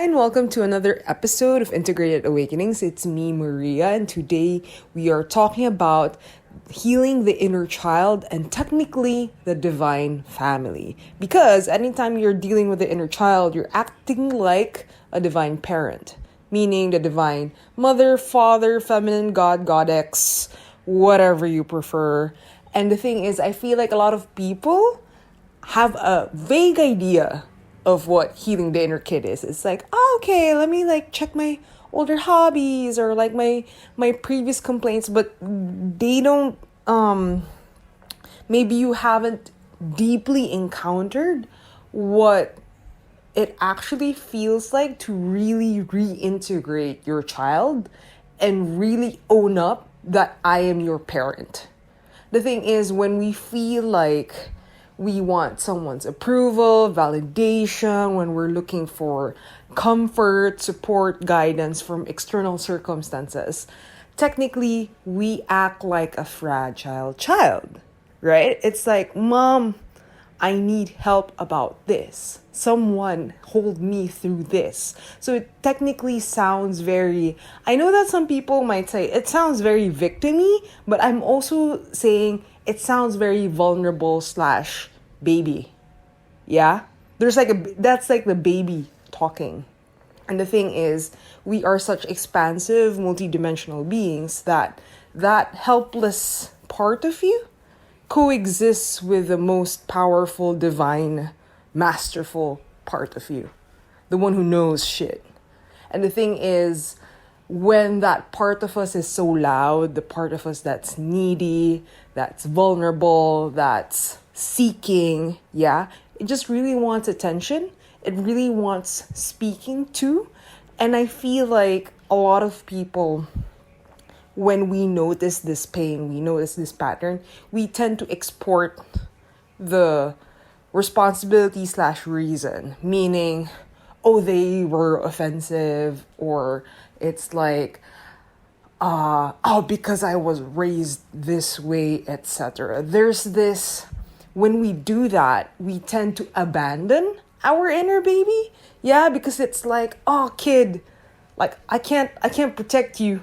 and welcome to another episode of Integrated Awakenings. It's me, Maria, and today we are talking about healing the inner child and technically the divine family. Because anytime you're dealing with the inner child, you're acting like a divine parent, meaning the divine mother, father, feminine, god, goddess, whatever you prefer. And the thing is, I feel like a lot of people have a vague idea of what healing the inner kid is. It's like, oh, okay, let me check my older hobbies or my previous complaints, but they don't maybe you haven't deeply encountered what it actually feels like to really reintegrate your child and really own up that I am your parent. The thing is, when we feel like we want someone's approval, validation, when we're looking for comfort, support, guidance from external circumstances, technically we act like a fragile child, right? It's like, Mom, I need help about this. Someone hold me through this. So it technically sounds I know that some people might say it sounds very victim-y, but I'm also saying it sounds very vulnerable / baby. Yeah? That's like the baby talking. And the thing is, we are such expansive, multidimensional beings that helpless part of you coexists with the most powerful, divine, masterful part of you. The one who knows shit. And the thing is, when that part of us is so loud, the part of us that's needy, that's vulnerable, that's seeking, it just really wants attention. It really wants speaking to. And I feel like a lot of people, when we notice this pain, we notice this pattern, we tend to export the responsibility / reason, meaning, oh, they were offensive, or it's like, because I was raised this way, etc. There's this, when we do that, we tend to abandon our inner baby. Yeah, because it's like, oh, kid, like I can't protect you.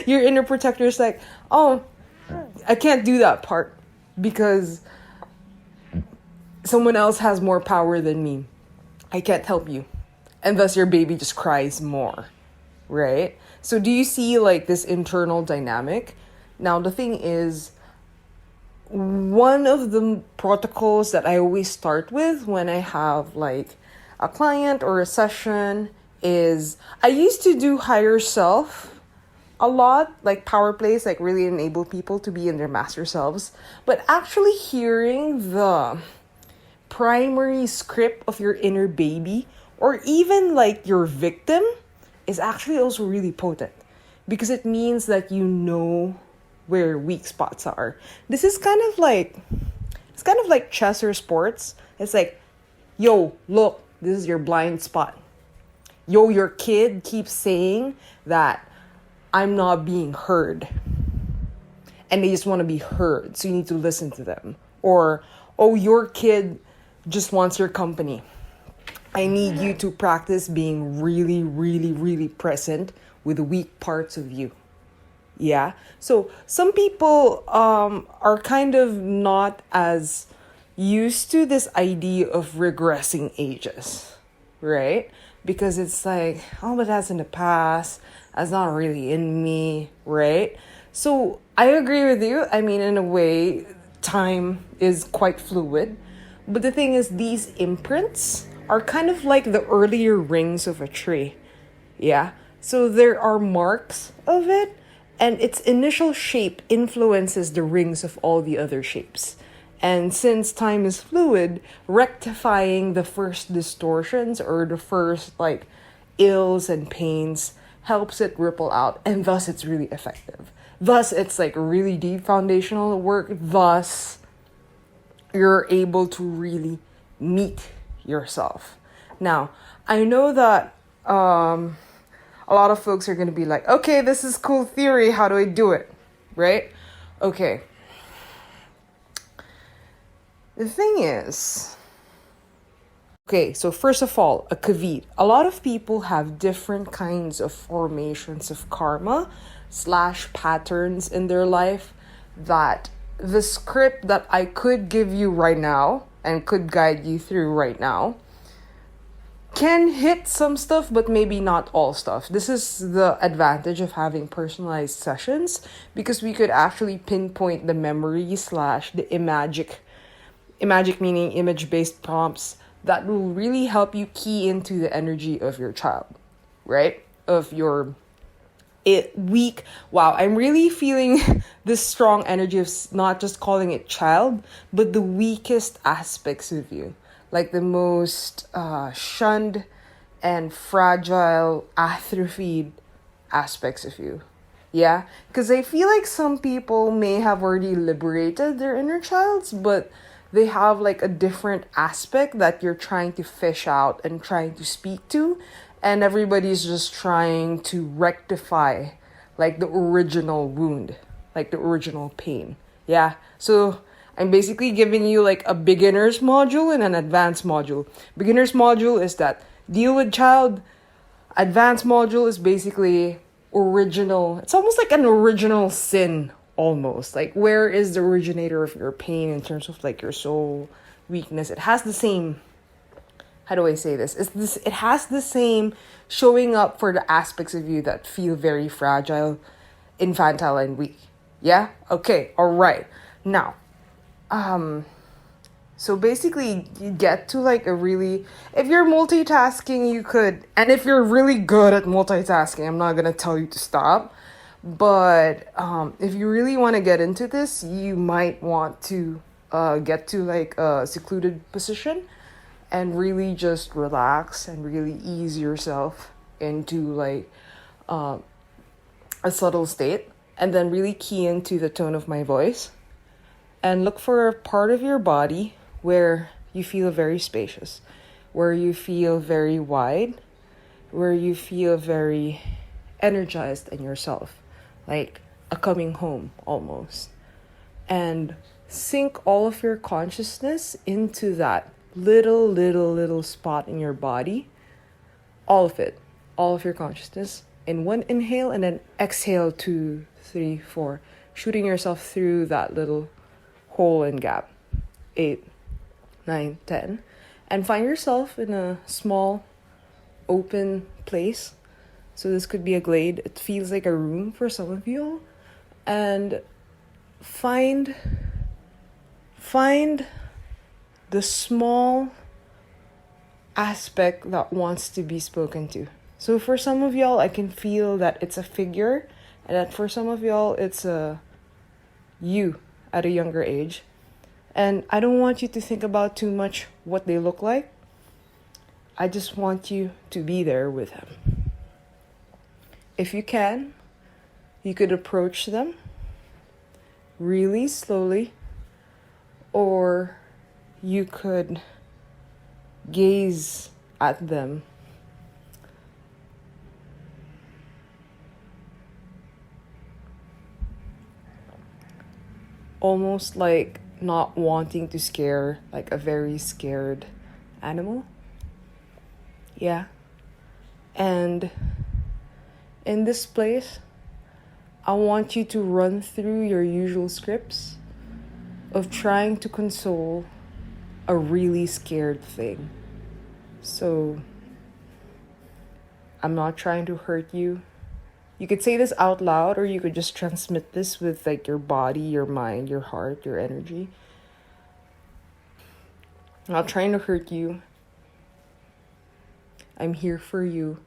Your inner protector is like, oh, I can't do that part because someone else has more power than me. I can't help you. And thus your baby just cries more, right? So do you see this internal dynamic? Now, the thing is, one of the protocols that I always start with when I have a client or a session is, I used to do higher self a lot, power plays, really enable people to be in their master selves. But actually hearing the primary script of your inner baby, or even your victim, is actually also really potent, because it means that you know where weak spots are. This is kind of like chess or sports. It's like, yo, look, this is your blind spot. Yo, your kid keeps saying that I'm not being heard. And they just want to be heard. So you need to listen to them. Or, oh, your kid just wants your company. I need you to practice being really, really, really present with the weak parts of you. Yeah. So some people are kind of not as used to this idea of regressing ages, right? Because it's like, oh, but that's in the past. That's not really in me, right? So I agree with you. I mean, in a way, time is quite fluid. But the thing is, these imprints are kind of like the earlier rings of a tree. Yeah. So there are marks of it, and its initial shape influences the rings of all the other shapes. And since time is fluid, rectifying the first distortions or the first ills and pains helps it ripple out, and thus it's really effective. Thus it's really deep foundational work. Thus you're able to really meet yourself. Now, I know that a lot of folks are going to be like, okay, this is cool theory. How do I do it? Right? Okay. The thing is, Okay, so first of all, a kavit. A lot of people have different kinds of formations of karma slash patterns in their life that the script that I could give you right now and could guide you through right now can hit some stuff, but maybe not all stuff. This is the advantage of having personalized sessions because we could actually pinpoint the memory slash the imagic meaning image based prompts that will really help you key into the energy of your child, right? Of your weak. Wow, I'm really feeling this strong energy of not just calling it child, but the weakest aspects of you, like the most shunned and fragile, atrophied aspects of you. Yeah, because I feel like some people may have already liberated their inner childs, but they have like a different aspect that you're trying to fish out and trying to speak to, and everybody's just trying to rectify like the original wound, like the original pain. Yeah, so I'm basically giving you like a beginner's module and an advanced module. Beginner's module is that deal with child. Advanced module is basically original. It's almost like an original sin, almost. Like, where is the originator of your pain in terms of like your soul weakness? It has the same, how do I say this? It has the same showing up for the aspects of you that feel very fragile, infantile, and weak. Yeah? Okay, all right. Now, so basically you get to like a really, if you're multitasking, you could, and if you're really good at multitasking, I'm not gonna tell you to stop, but if you really want to get into this, you might want to get to like a secluded position and really just relax and really ease yourself into like a subtle state, and then really key into the tone of my voice and look for a part of your body where you feel very spacious, where you feel very wide, where you feel very energized in yourself, like a coming home almost. And sink all of your consciousness into that little spot in your body. All of it. All of your consciousness in one inhale, and then exhale 2, 3, 4. Shooting yourself through that little hole and gap. 8, 9, 10. And find yourself in a small open place. So this could be a glade. It feels like a room for some of you. And find the small aspect that wants to be spoken to. So for some of y'all, I can feel that it's a figure, and that for some of y'all, it's a you at a younger age. And I don't want you to think about too much what they look like. I just want you to be there with him. If you can, you could approach them really slowly, or you could gaze at them almost like not wanting to scare, like a very scared animal. Yeah. And in this place, I want you to run through your usual scripts of trying to console a really scared thing. So, I'm not trying to hurt you. You could say this out loud, or you could just transmit this with like your body, your mind, your heart, your energy. I'm not trying to hurt you. I'm here for you.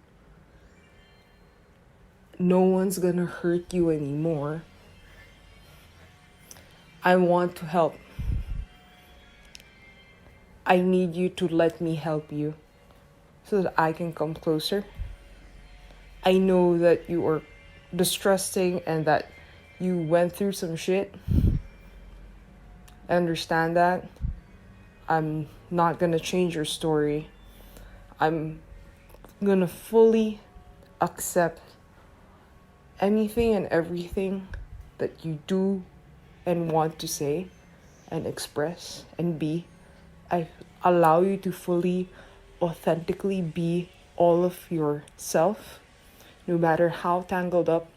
No one's gonna hurt you anymore. I want to help. I need you to let me help you so that I can come closer. I know that you are distrusting and that you went through some shit. I understand that. I'm not gonna change your story. I'm gonna fully accept anything and everything that you do and want to say and express and be. I allow you to fully authentically be all of yourself, no matter how tangled up,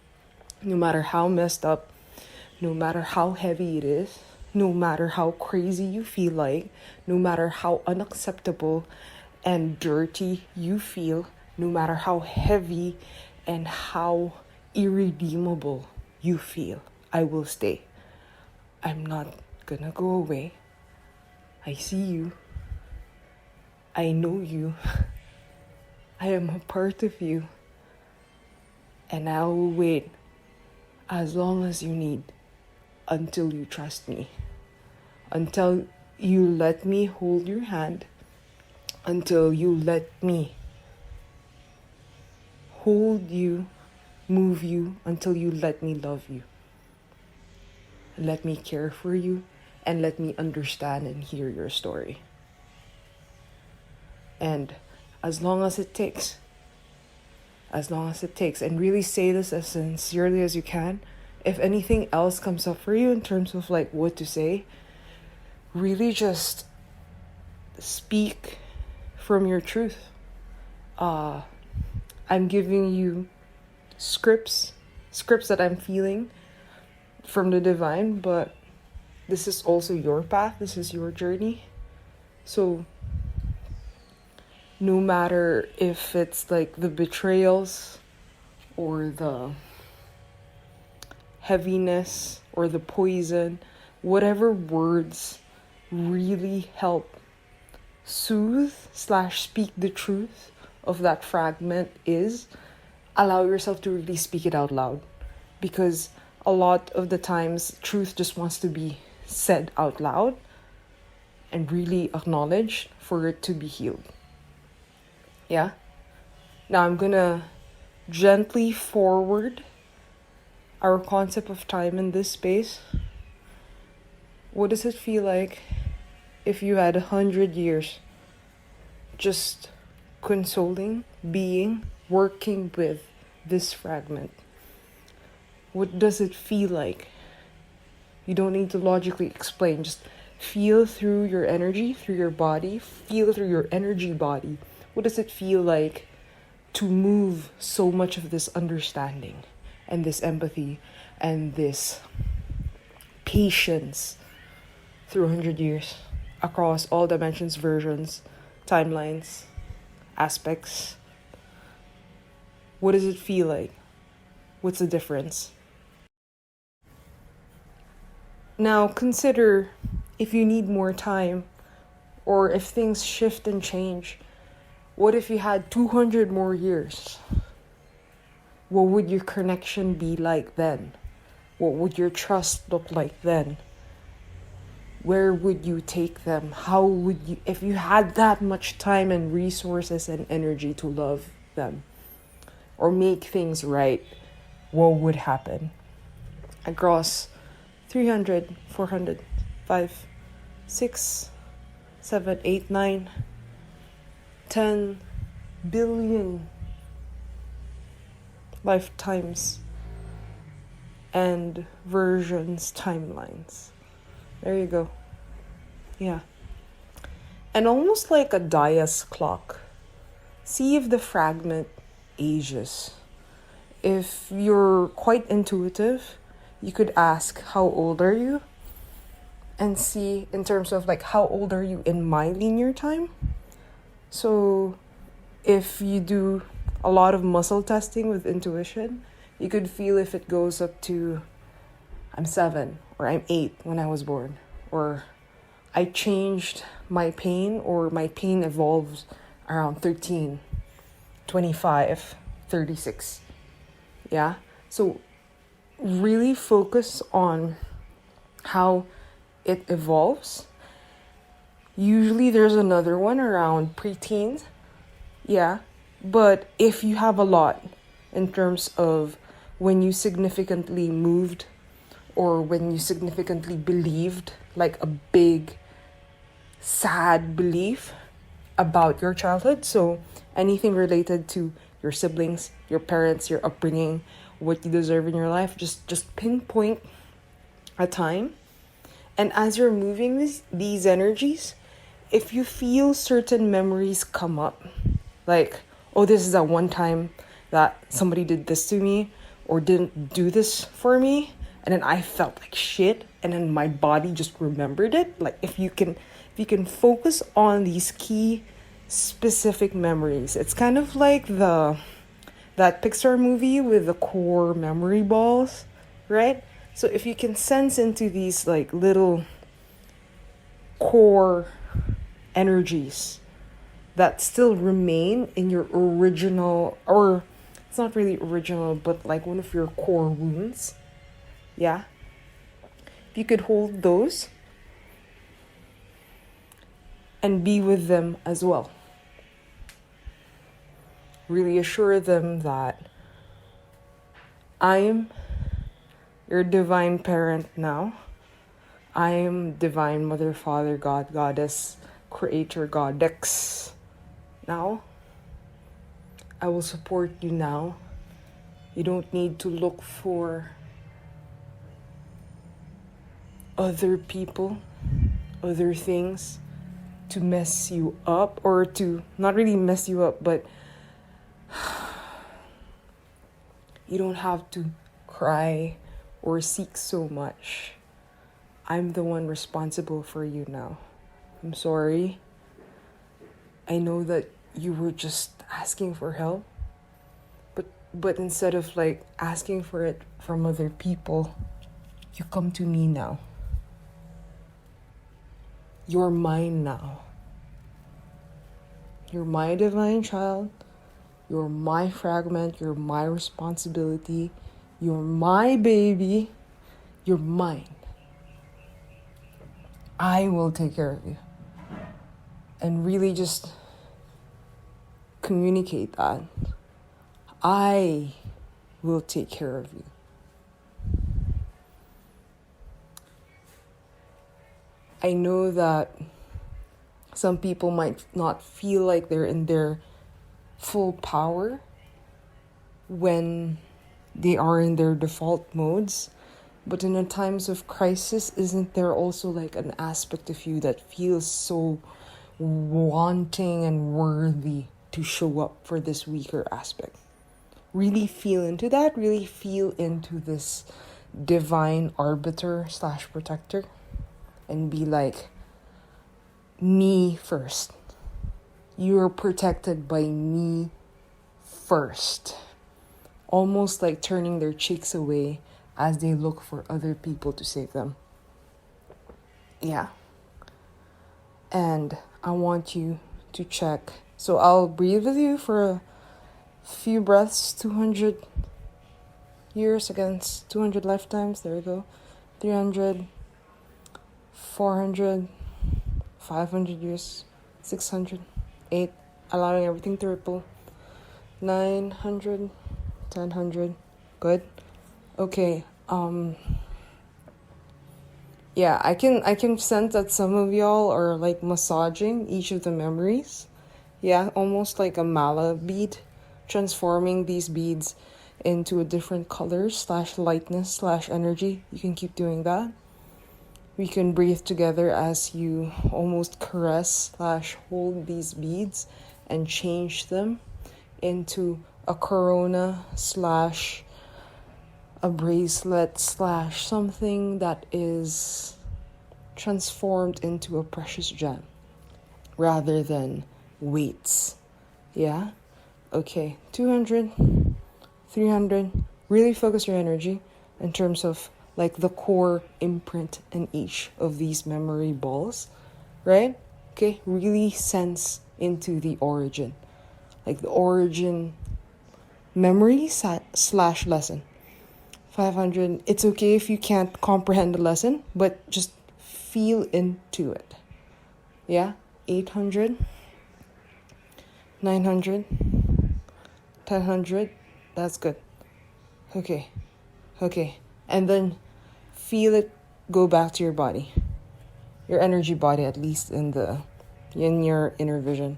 no matter how messed up, no matter how heavy it is, no matter how crazy you feel like, no matter how unacceptable and dirty you feel, no matter how heavy and how irredeemable you feel, I will stay. I'm not gonna go away. I see you. I know you. I am a part of you. And I will wait as long as you need until you trust me. Until you let me hold your hand. Until you let me hold you, move you, until you let me love you. Let me care for you, and let me understand and hear your story. And as long as it takes, and really say this as sincerely as you can, if anything else comes up for you in terms of like what to say, really just speak from your truth. I'm giving you scripts that I'm feeling from the divine, but this is also your path. This is your journey. So no matter if it's like the betrayals or the heaviness or the poison, whatever words really help soothe / speak the truth of that fragment is, allow yourself to really speak it out loud. Because a lot of the times, truth just wants to be said out loud and really acknowledged for it to be healed. Yeah? Now I'm gonna gently forward our concept of time in this space. What does it feel like if you had 100 years just consoling, being, working with this fragment? What does it feel like? You don't need to logically explain. Just feel through your energy, through your body. Feel through your energy body. What does it feel like to move so much of this understanding and this empathy and this patience through 100 years across all dimensions, versions, timelines, aspects? What does it feel like? What's the difference? Now consider if you need more time, or if things shift and change. What if you had 200 more years? What would your connection be like then? What would your trust look like then? Where would you take them? How would you, if you had that much time and resources and energy to love them or make things right, what would happen? Across 300, 400, 5, 6, 7, 8, 9, 10 billion lifetimes and versions, timelines. There you go. Yeah. And almost like a Dias clock, see if the fragment ages. If you're quite intuitive, you could ask, how old are you? And see in terms of like, how old are you in my linear time? So if you do a lot of muscle testing with intuition, you could feel if it goes up to, I'm 7 or I'm 8 when I was born, or I changed my pain, or my pain evolves around 13, 25, 36. Yeah? So really focus on how it evolves. Usually there's another one around preteens. Yeah. But if you have a lot in terms of when you significantly moved or when you significantly believed, like a big, sad belief about your childhood. So anything related to your siblings, your parents, your upbringing, what you deserve in your life, just pinpoint a time. And as you're moving these energies, if you feel certain memories come up, like, oh, this is that one time that somebody did this to me or didn't do this for me, and then I felt like shit, and then my body just remembered it. Like, if you can focus on these key specific memories, it's kind of like that Pixar movie with the core memory balls, right? So if you can sense into these like little core energies that still remain in your original, or it's not really original, but like one of your core wounds, yeah? If you could hold those and be with them as well. Really assure them that I'm your divine parent now. I am divine mother, father, God, goddess, creator, goddess. Now, I will support you now. You don't need to look for other people, other things to mess you up, or to not really mess you up, but you don't have to cry or seek so much. I'm the one responsible for you now. I'm sorry. I know that you were just asking for help, but instead of like asking for it from other people, you come to me now. You're mine now. You're my divine child. You're my fragment. You're my responsibility. You're my baby. You're mine. I will take care of you. And really just communicate that. I will take care of you. I know that some people might not feel like they're in their full power when they are in their default modes. But in the times of crisis, isn't there also like an aspect of you that feels so wanting and worthy to show up for this weaker aspect? Really feel into that. Really feel into this divine arbiter / protector. And be like, me first. You're protected by me first. Almost like turning their cheeks away as they look for other people to save them. Yeah. And I want you to check. So I'll breathe with you for a few breaths. 200 years against 200 lifetimes. There we go. 300, 400, 500 years, 600, 8, allowing everything to ripple. 900, 1000. Good. Okay. Yeah, I can sense that some of y'all are like massaging each of the memories. Yeah, almost like a mala bead, transforming these beads into a different color / lightness / energy. You can keep doing that. We can breathe together as you almost caress / hold these beads and change them into a corona / a bracelet / something that is transformed into a precious gem rather than weights. Yeah? Okay, 200, 300. Really focus your energy in terms of like the core imprint in each of these memory balls, right? Okay, really sense into the origin, like the origin memory / lesson. 500, it's okay if you can't comprehend the lesson, but just feel into it. Yeah, 800, 900, 1000, that's good. Okay, and then feel it go back to your body, your energy body, at least in your inner vision,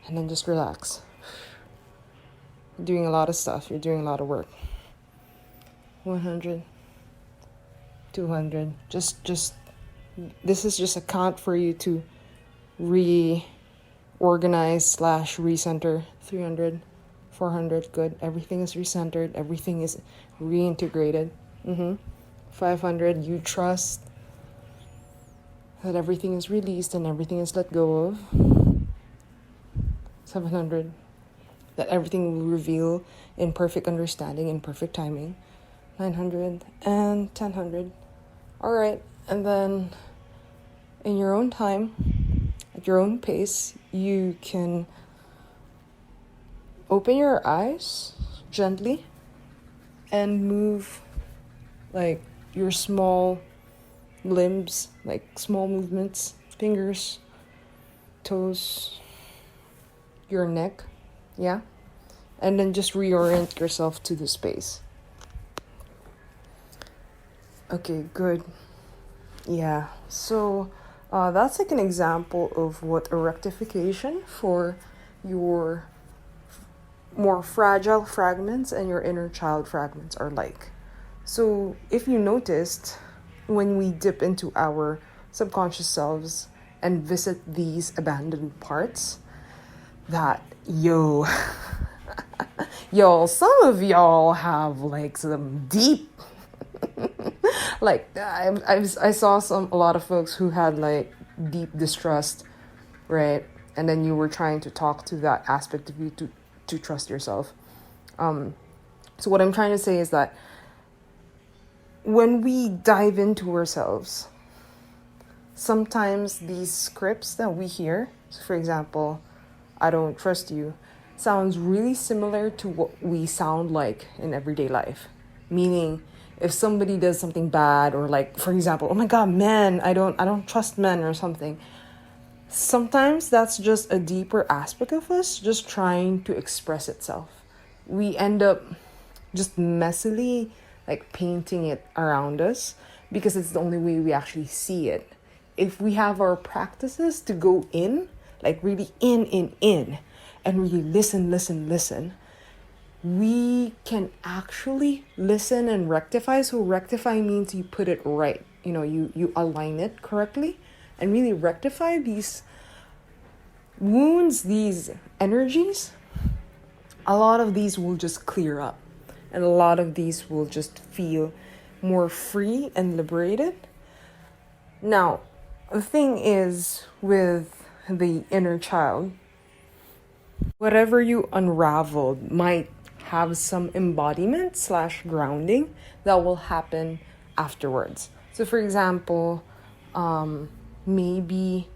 and then just relax. You're doing a lot of stuff. You're doing a lot of work. 100, 200. Just This is just a count for you to reorganize slash recenter. 300, 400, good. Everything is recentered. Everything is reintegrated. 500, you trust that everything is released and everything is let go of. 700, that everything will reveal in perfect understanding and perfect timing. 900 and 1000. All right, and then in your own time, at your own pace, you can open your eyes gently and move like your small limbs, like small movements, fingers, toes, your neck, yeah? And then just reorient yourself to the space. Okay, good. Yeah, so that's like an example of what a rectification for your more fragile fragments and your inner child fragments are like. So if you noticed, when we dip into our subconscious selves and visit these abandoned parts, that y'all, some of y'all have like some deep like I saw a lot of folks who had like deep distrust, right? And then you were trying to talk to that aspect of you to trust yourself. So what I'm trying to say is that when we dive into ourselves, sometimes these scripts that we hear, so for example, I don't trust you, sounds really similar to what we sound like in everyday life. Meaning, if somebody does something bad, or like, for example, oh my God, men, I don't trust men or something. Sometimes that's just a deeper aspect of us just trying to express itself. We end up just messily like painting it around us because it's the only way we actually see it. If we have our practices to go in, like really in, and really listen, we can actually listen and rectify. So rectify means you put it right. You align it correctly and really rectify these wounds, these energies. A lot of these will just clear up. And a lot of these will just feel more free and liberated. Now, the thing is with the inner child, whatever you unraveled might have some embodiment / grounding that will happen afterwards. So for example, maybe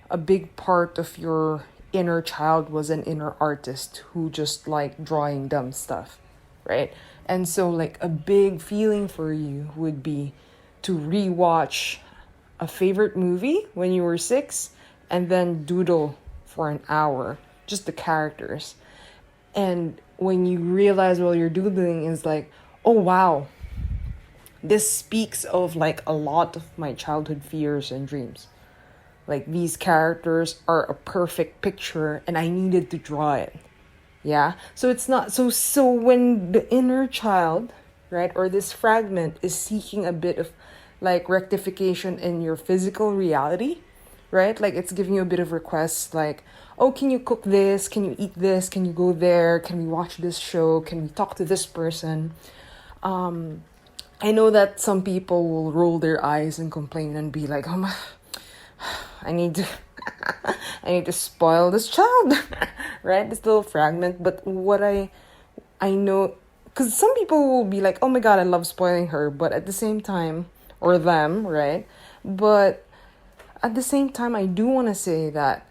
a big part of your inner child was an inner artist who just liked drawing dumb stuff, right? And so like a big feeling for you would be to rewatch a favorite movie when you were 6 and then doodle for an hour, just the characters. And when you realize while you're doodling is like, oh wow, this speaks of like a lot of my childhood fears and dreams. Like these characters are a perfect picture and I needed to draw it. Yeah. So it's not so when the inner child, right, or this fragment is seeking a bit of like rectification in your physical reality, right? Like it's giving you a bit of requests like, oh, can you cook this? Can you eat this? Can you go there? Can we watch this show? Can we talk to this person? I know that some people will roll their eyes and complain and be like, oh my, I need to spoil this child, right? This little fragment. But what I know, because some people will be like, oh my God, I love spoiling her. But at the same time, or them, right? But at the same time, I do want to say that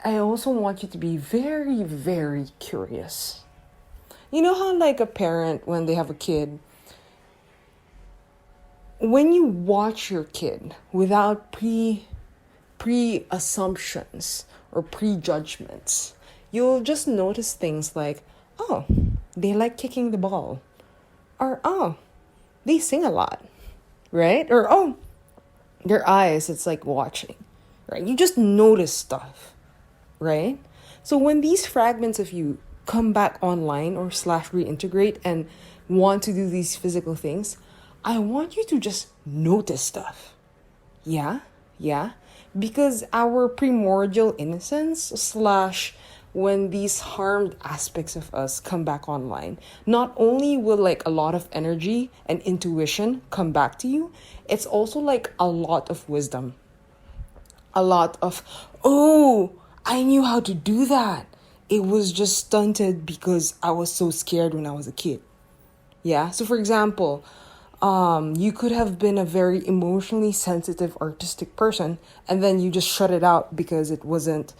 I also want you to be very, very curious. You know how like a parent, when they have a kid, when you watch your kid without pre-assumptions or prejudgments, you'll just notice things like, oh, they like kicking the ball. Or, oh, they sing a lot, right? Or, oh, their eyes, it's like watching, right? You just notice stuff, right? So when these fragments of you come back online or / reintegrate and want to do these physical things, I want you to just notice stuff. Yeah? Yeah? Because our primordial innocence slash when these harmed aspects of us come back online, not only will like a lot of energy and intuition come back to you, it's also like a lot of wisdom. A lot of, oh, I knew how to do that. It was just stunted because I was so scared when I was a kid. Yeah. So for example, you could have been a very emotionally sensitive artistic person and then you just shut it out because it wasn't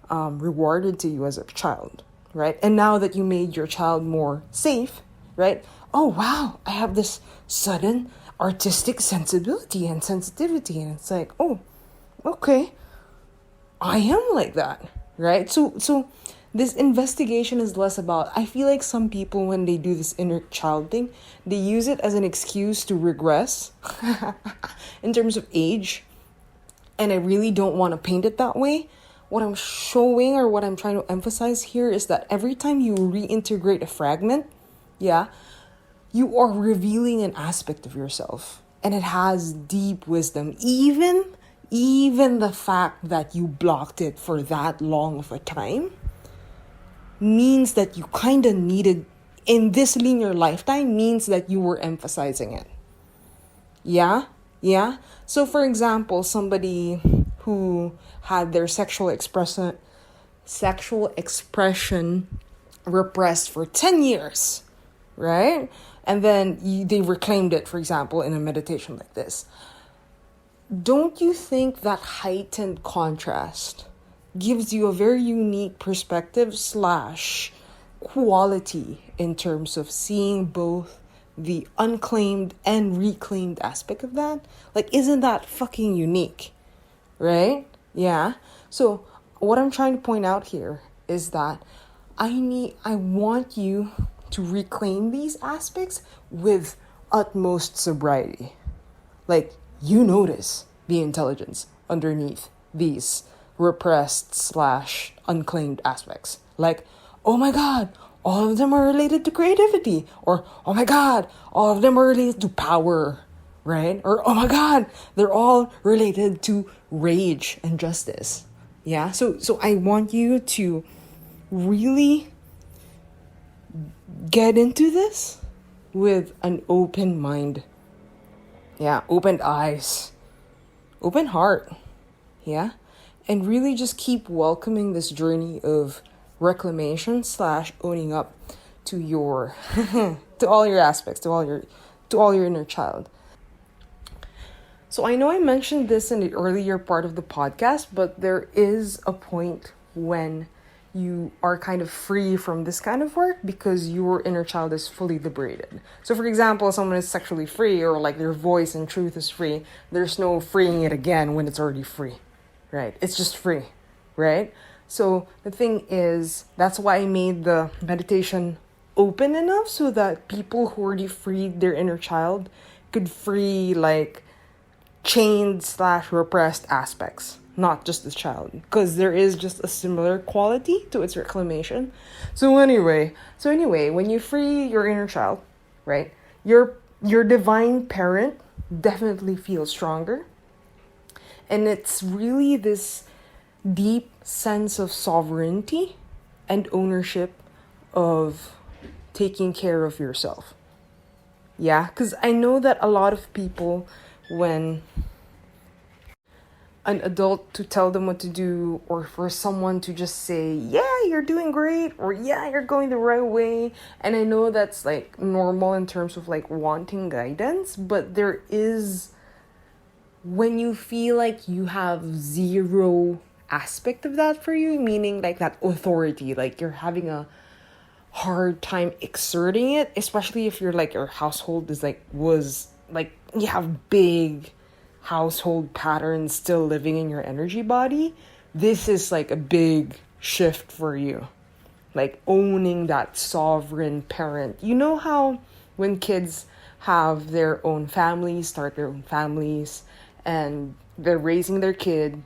rewarded to you as a child, right? And now that you made your child more safe, right? Oh, wow, I have this sudden artistic sensibility and sensitivity. And it's like, oh, okay, I am like that, right? So this investigation is less about, I feel like some people when they do this inner child thing, they use it as an excuse to regress in terms of age. And I really don't want to paint it that way. What I'm showing or what I'm trying to emphasize here is that every time you reintegrate a fragment, yeah, you are revealing an aspect of yourself. And it has deep wisdom. Even the fact that you blocked it for that long of a time means that you kind of needed, in this linear lifetime, means that you were emphasizing it. Yeah? Yeah? So for example, somebody who had their sexual expression repressed for 10 years, right? And then they reclaimed it, for example, in a meditation like this. Don't you think that heightened contrast gives you a very unique perspective slash quality in terms of seeing both the unclaimed and reclaimed aspect of that? Like, isn't that fucking unique? Right? Yeah. So what I'm trying to point out here is that I want you to reclaim these aspects with utmost sobriety. Like, you notice the intelligence underneath these repressed slash unclaimed aspects. Like, oh my God, all of them are related to creativity. Or, oh my God, all of them are related to power. Right? Or, oh my God, they're all related to rage and justice. Yeah? So I want you to really get into this with an open mind. Yeah, open eyes, open heart. Yeah? And really just keep welcoming this journey of reclamation slash owning up to your to all your aspects, to all your inner child. So I know I mentioned this in the earlier part of the podcast, but there is a point when you are kind of free from this kind of work because your inner child is fully liberated. So for example, someone is sexually free or like their voice and truth is free. There's no freeing it again when it's already free, right? It's just free, right? So the thing is, that's why I made the meditation open enough so that people who already freed their inner child could free like chained slash repressed aspects, not just the child, because there is just a similar quality to its reclamation. So anyway, when you free your inner child, right, your divine parent definitely feels stronger, and it's really this deep sense of sovereignty and ownership of taking care of yourself. Yeah, because I know that a lot of people, when an adult to tell them what to do, or for someone to just say, yeah, you're doing great, or yeah, you're going the right way. And I know that's like normal in terms of like wanting guidance, but there is, when you feel like you have zero aspect of that for you, meaning like that authority, like you're having a hard time exerting it, especially if you're like your household is like was like you have big household patterns still living in your energy body. This is like a big shift for you, like owning that sovereign parent. You know how when kids have their own families, start their own families, and they're raising their kid,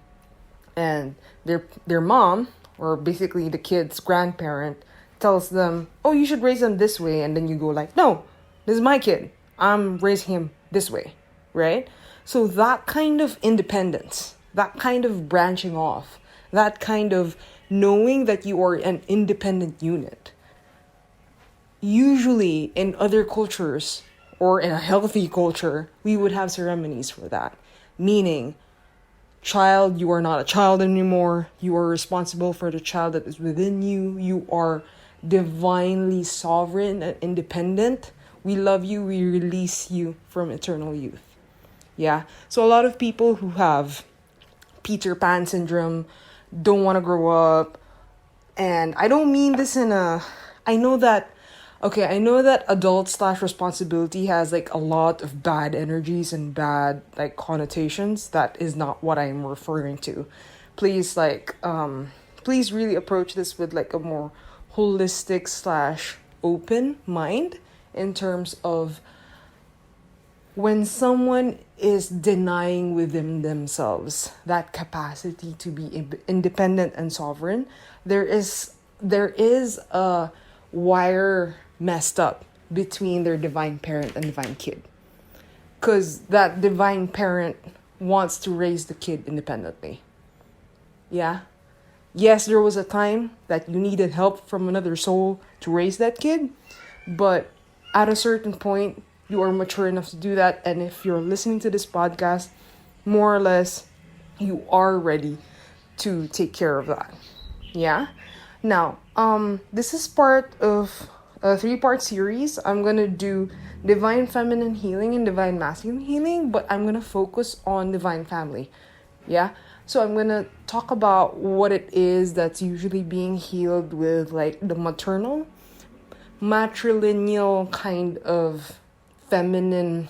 and their mom, or basically the kid's grandparent, tells them, oh, you should raise them this way, and then you go like, no, this is my kid, I'm raising him this way, right? So that kind of independence, that kind of branching off, that kind of knowing that you are an independent unit. Usually in other cultures, or in a healthy culture, we would have ceremonies for that. Meaning, child, you are not a child anymore. You are responsible for the child that is within you. You are divinely sovereign and independent. We love you. We release you from eternal youth. Yeah. So a lot of people who have Peter Pan syndrome don't want to grow up. And I don't mean this in a... I know that adult / responsibility has like a lot of bad energies and bad like connotations. That is not what I'm referring to. Please please really approach this with like a more holistic / open mind in terms of when someone is denying within themselves that capacity to be independent and sovereign, there is a wire messed up between their divine parent and divine kid. Because that divine parent wants to raise the kid independently. Yeah? Yes, there was a time that you needed help from another soul to raise that kid. But at a certain point, you are mature enough to do that. And if you're listening to this podcast, more or less, you are ready to take care of that. Yeah? Now, this is part of a 3-part series. I'm going to do divine feminine healing and divine masculine healing, but I'm going to focus on divine family. Yeah? So I'm going to talk about what it is that's usually being healed with like the maternal, matrilineal kind of feminine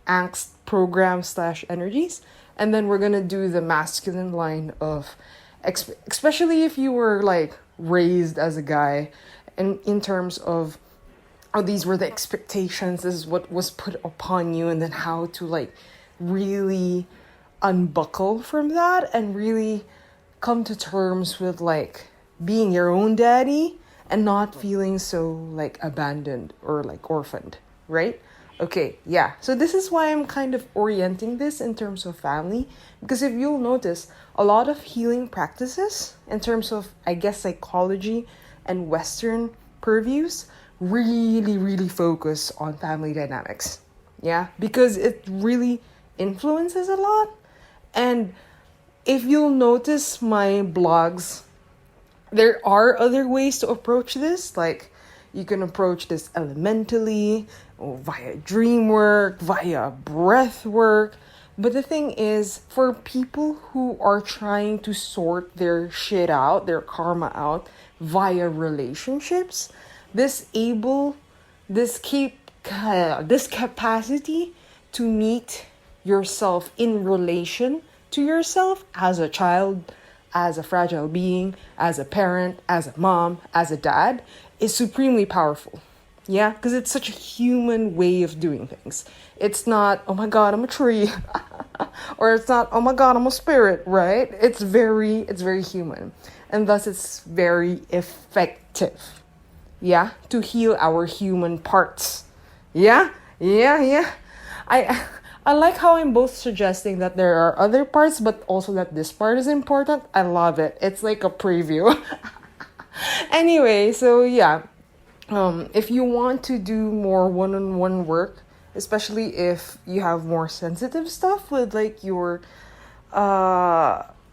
angst program / energies. And then we're going to do the masculine line of, especially if you were like raised as a guy, and in terms of these were the expectations, this is what was put upon you, and then how to like really unbuckle from that and really come to terms with like being your own daddy and not feeling so like abandoned or like orphaned, right? Okay, yeah. So this is why I'm kind of orienting this in terms of family, because if you'll notice, a lot of healing practices in terms of, I guess, psychology and Western purviews really, really focus on family dynamics. Yeah, because it really influences a lot. And if you'll notice my blogs, there are other ways to approach this. Like, you can approach this elementally, or via dream work, via breath work. But the thing is, for people who are trying to sort their shit out, their karma out, via relationships, this capacity to meet yourself in relation to yourself as a child, as a fragile being, as a parent, as a mom, as a dad, is supremely powerful. Yeah, because it's such a human way of doing things. It's not, oh my God, I'm a tree. Or it's not, oh my God, I'm a spirit, right? It's very human. And thus it's very effective. Yeah, to heal our human parts. Yeah. I like how I'm both suggesting that there are other parts, but also that this part is important. I love it. It's like a preview. Anyway, so yeah. If you want to do more one-on-one work, especially if you have more sensitive stuff with like your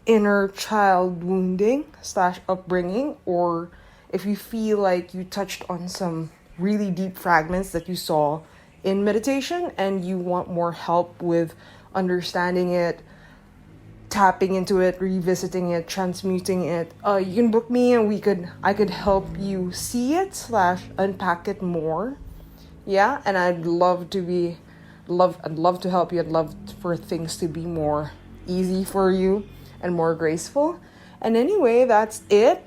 inner child wounding / upbringing, or if you feel like you touched on some really deep fragments that you saw in meditation and you want more help with understanding it, tapping into it, revisiting it, transmuting it, you can book me and I could help you see it / unpack it more. Yeah, and I'd love to help you. I'd love for things to be more easy for you and more graceful. And anyway, that's it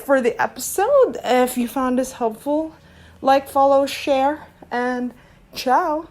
for the episode. If you found this helpful, like, follow, share, and ciao.